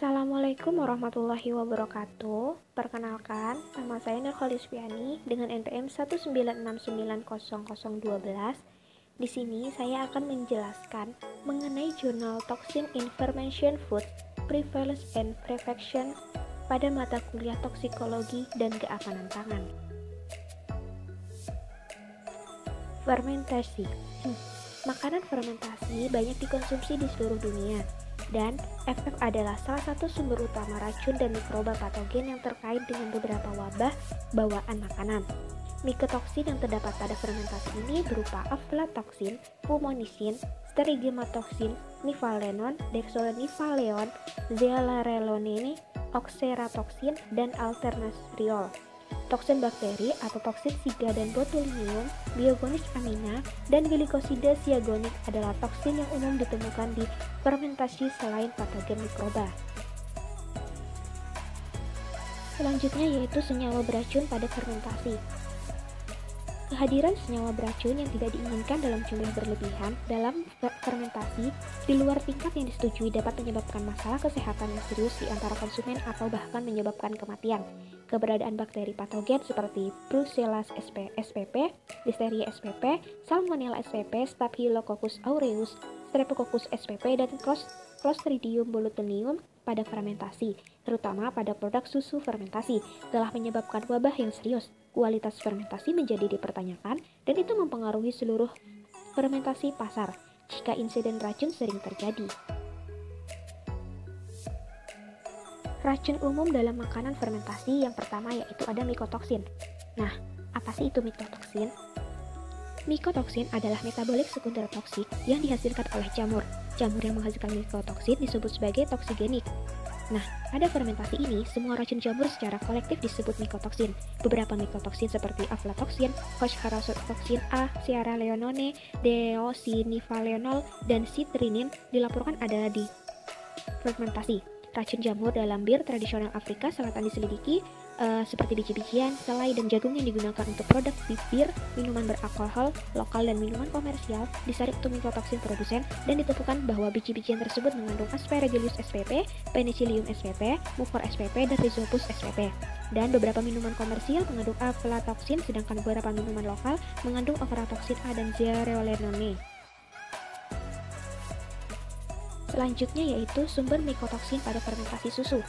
Assalamualaikum warahmatullahi wabarakatuh. Perkenalkan, nama saya Nurholi Sviani dengan NPM 196900012. Di sini saya akan menjelaskan mengenai jurnal Toxin Information Food, Prevalence and Prevention pada mata kuliah toksikologi dan keamanan pangan. Fermentasi. Makanan fermentasi banyak dikonsumsi di seluruh dunia, dan FF adalah salah satu sumber utama racun dan mikroba patogen yang terkait dengan beberapa wabah bawaan makanan. Mikotoksin yang terdapat pada fermentasi ini berupa aflatoksin, fumonisin, strigimatoksin, nifalenon, dexonifaleon, zearalenone, oxeratoksin, dan alternasriol. Toksin bakteri atau toksin siga dan botulinum, biogonik amina, dan glikosida siagonik adalah toksin yang umum ditemukan di fermentasi selain patogen mikroba. Selanjutnya yaitu senyawa beracun pada fermentasi. Kehadiran senyawa beracun yang tidak diinginkan dalam jumlah berlebihan dalam fermentasi di luar tingkat yang disetujui dapat menyebabkan masalah kesehatan yang serius di antara konsumen atau bahkan menyebabkan kematian. Keberadaan bakteri patogen seperti Brucella spp, Listeria spp, Salmonella spp, Staphylococcus aureus, Streptococcus spp, dan Clostridium botulinum pada fermentasi, terutama pada produk susu fermentasi, telah menyebabkan wabah yang serius. Kualitas fermentasi menjadi dipertanyakan dan itu mempengaruhi seluruh fermentasi pasar jika insiden racun sering terjadi. Racun umum dalam makanan fermentasi yang pertama yaitu ada mikotoksin. Nah, apa sih itu mikotoksin? Mikotoksin adalah metabolit sekunder toksik yang dihasilkan oleh jamur. Jamur yang menghasilkan mikotoksin disebut sebagai toksigenik. Nah, pada fermentasi ini, semua racun jamur secara kolektif disebut mikotoksin. Beberapa mikotoksin seperti aflatoksin, Hoscharotoksin A, zearalenone, deoxynivalenol, dan citrinin dilaporkan ada di fermentasi. Racun jamur dalam bir tradisional Afrika Selatan diselidiki seperti biji-bijian, selai, dan jagung yang digunakan untuk produk bir, minuman beralkohol, lokal, dan minuman komersial disaring untuk mikotoksin produsen dan ditemukan bahwa biji-bijian tersebut mengandung Aspergillus spp, Penicillium spp, Mucor spp, dan Rhizopus spp. Dan beberapa minuman komersial mengandung aflatoksin, sedangkan beberapa minuman lokal mengandung aflatoksin A dan zearalenone. Selanjutnya yaitu sumber mikotoksin pada fermentasi susu.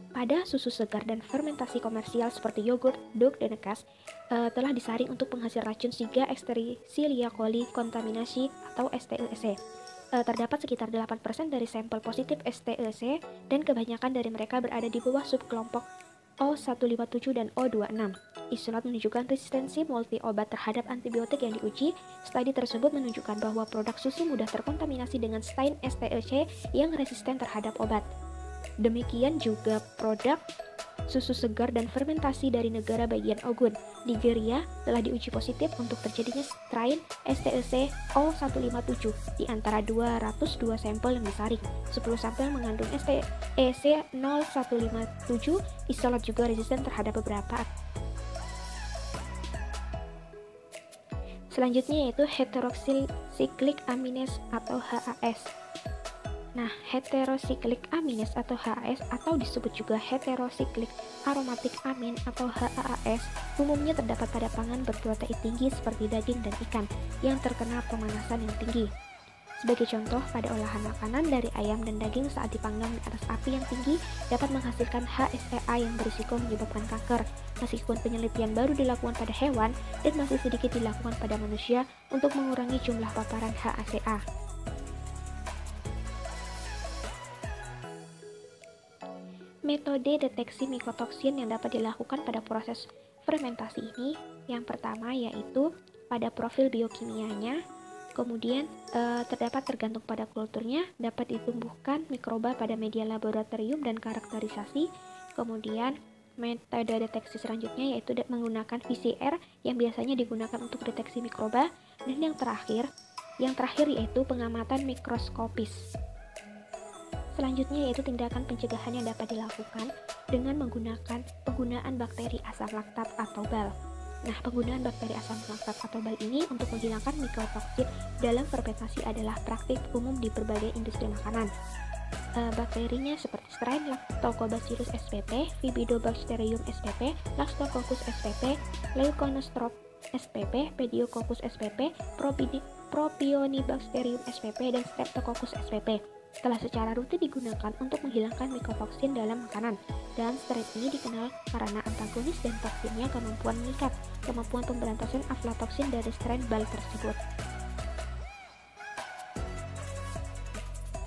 Pada susu segar dan fermentasi komersial seperti yogurt, dog, dan nekas telah disaring untuk penghasil racun siga Escherichia coli kontaminasi atau STEC. Terdapat sekitar 8% dari sampel positif STEC dan kebanyakan dari mereka berada di bawah subkelompok O157 dan O26. Isolat menunjukkan resistensi multi obat terhadap antibiotik yang diuji. Studi tersebut menunjukkan bahwa produk susu mudah terkontaminasi dengan stain STEC yang resisten terhadap obat. Demikian juga produk susu segar dan fermentasi dari negara bagian Ogun, Nigeria telah diuji positif untuk terjadinya strain STEC O157 di antara 202 sampel yang disaring. 10 sampel mengandung STEC 0157. Isolat juga resisten terhadap beberapa. Selanjutnya yaitu heterocyclic amines atau HAS. Nah, heterocyclic amines atau HAS atau disebut juga heterocyclic aromatic amin atau HAAS umumnya terdapat pada pangan berprotein tinggi seperti daging dan ikan yang terkena pemanasan yang tinggi. Sebagai contoh, pada olahan makanan dari ayam dan daging saat dipanggang di atas api yang tinggi dapat menghasilkan HSEA yang berisiko menyebabkan kanker. Meskipun penelitian baru dilakukan pada hewan dan masih sedikit dilakukan pada manusia untuk mengurangi jumlah paparan HACA. Metode deteksi mikotoksin yang dapat dilakukan pada proses fermentasi ini, yang pertama yaitu pada profil biokimianya, kemudian terdapat tergantung pada kulturnya, dapat ditumbuhkan mikroba pada media laboratorium dan karakterisasi, kemudian metode deteksi selanjutnya yaitu menggunakan PCR yang biasanya digunakan untuk deteksi mikroba, dan yang terakhir yaitu pengamatan mikroskopis. Selanjutnya yaitu tindakan pencegahan yang dapat dilakukan dengan menggunakan penggunaan bakteri asam laktat atau BAL. Nah, penggunaan bakteri asam laktat atau BAL ini untuk menghilangkan mikotoksin dalam fermentasi adalah praktik umum di berbagai industri makanan. Bakterinya seperti strain Lactobacillus spp, Bifidobacterium spp, Lactococcus spp, Leuconostrep spp, Pediococcus spp, Propionibacterium spp, dan Streptococcus spp. Telah secara rutin digunakan untuk menghilangkan mikotoksin dalam makanan, dan strain ini dikenal karena antagonis dan toksinnya kemampuan mengikat, kemampuan pemberantasan aflatoksin dari strain bal tersebut.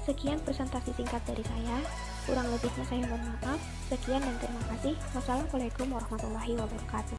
Sekian presentasi singkat dari saya. Kurang lebihnya saya mohon maaf. Sekian dan terima kasih. Wassalamualaikum warahmatullahi wabarakatuh.